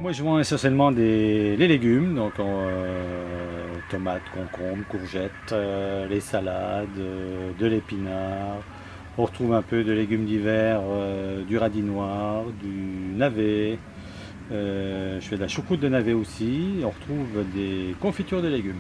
Moi, je vends essentiellement les légumes, donc tomates, concombres, courgettes, les salades, de l'épinard. On retrouve un peu de légumes d'hiver, du radis noir, du navet. Je fais de la choucroute de navet aussi. On retrouve des confitures de légumes.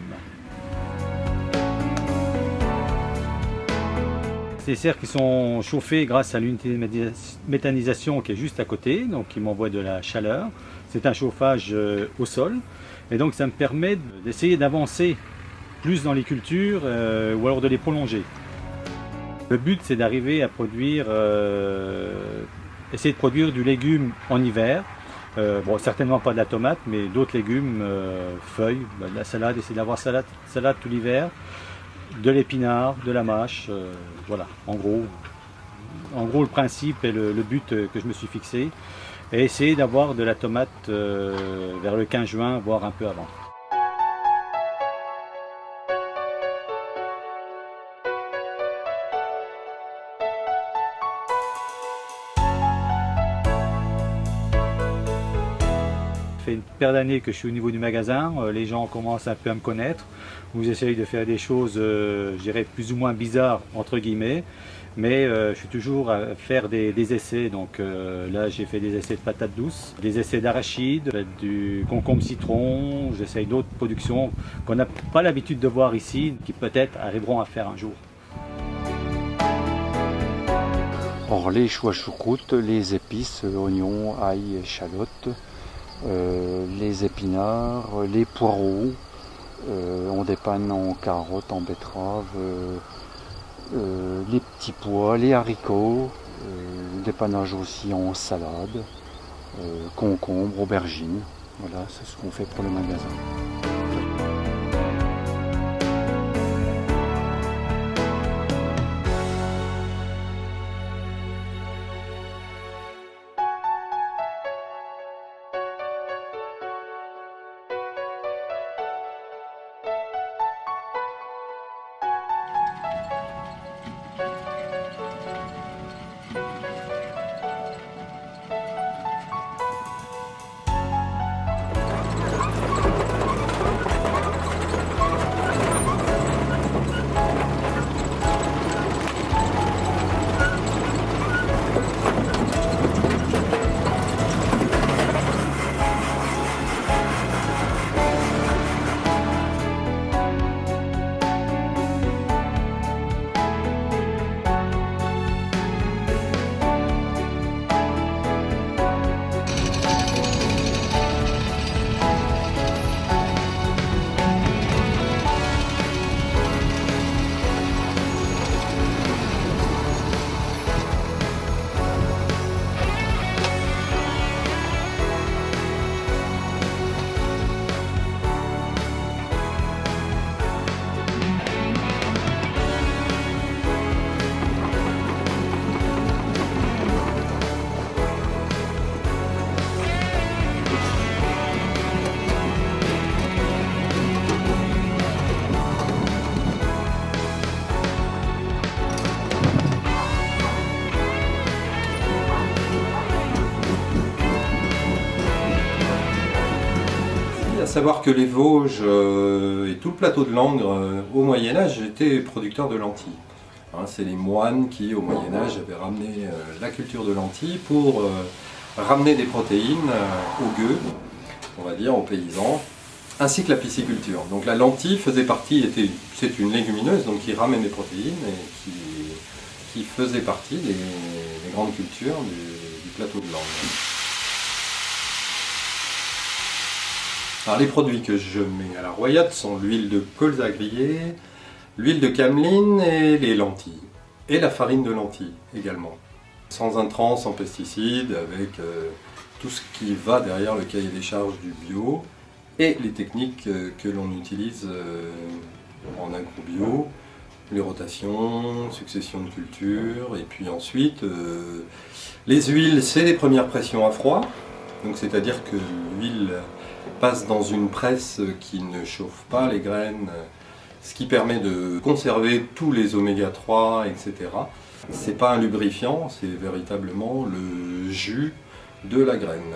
Ces serres qui sont chauffées grâce à l'unité de méthanisation qui est juste à côté, donc qui m'envoie de la chaleur. C'est un chauffage au sol, et donc ça me permet d'essayer d'avancer plus dans les cultures ou alors de les prolonger. Le but, c'est d'arriver à produire, essayer de produire du légume en hiver. Bon, certainement pas de la tomate, mais d'autres légumes, feuilles, de la salade, essayer d'avoir salade tout l'hiver, de l'épinard, de la mâche, voilà, en gros le principe et le but que je me suis fixé, et essayer d'avoir de la tomate vers le 15 juin, voire un peu avant. Ça fait une paire d'années que je suis au niveau du magasin, les gens commencent un peu à me connaître. Vous essayez de faire des choses, je dirais, plus ou moins bizarres, entre guillemets, mais je suis toujours à faire des essais. Donc là, j'ai fait des essais de patates douces, des essais d'arachide, du concombre citron, j'essaye d'autres productions qu'on n'a pas l'habitude de voir ici, qui peut-être arriveront à faire un jour. Or, les choux à choucroute, les épices, oignons, ail, échalotes, les épinards, les poireaux, on dépanne en carottes, en betteraves, les petits pois, les haricots, dépannage aussi en salade, concombres, aubergines. Voilà, c'est ce qu'on fait pour le magasin. À savoir que les Vosges et tout le plateau de Langres, au Moyen-Âge, étaient producteurs de lentilles. Hein, c'est les moines qui, au Moyen-Âge, avaient ramené la culture de lentilles pour ramener des protéines aux gueux, on va dire, aux paysans, ainsi que la pisciculture. Donc la lentille faisait partie, c'est une légumineuse, donc qui ramène des protéines et qui faisait partie des grandes cultures du plateau de Langres. Alors les produits que je mets à la royade sont l'huile de colza grillée, l'huile de cameline et les lentilles. Et la farine de lentilles également. Sans intrants, sans pesticides, avec tout ce qui va derrière le cahier des charges du bio et les techniques que l'on utilise en agro-bio, les rotations, succession de cultures, et puis ensuite les huiles, c'est les premières pressions à froid, donc c'est-à-dire que l'huile passe dans une presse qui ne chauffe pas les graines, ce qui permet de conserver tous les oméga 3, etc. C'est pas un lubrifiant, c'est véritablement le jus de la graine.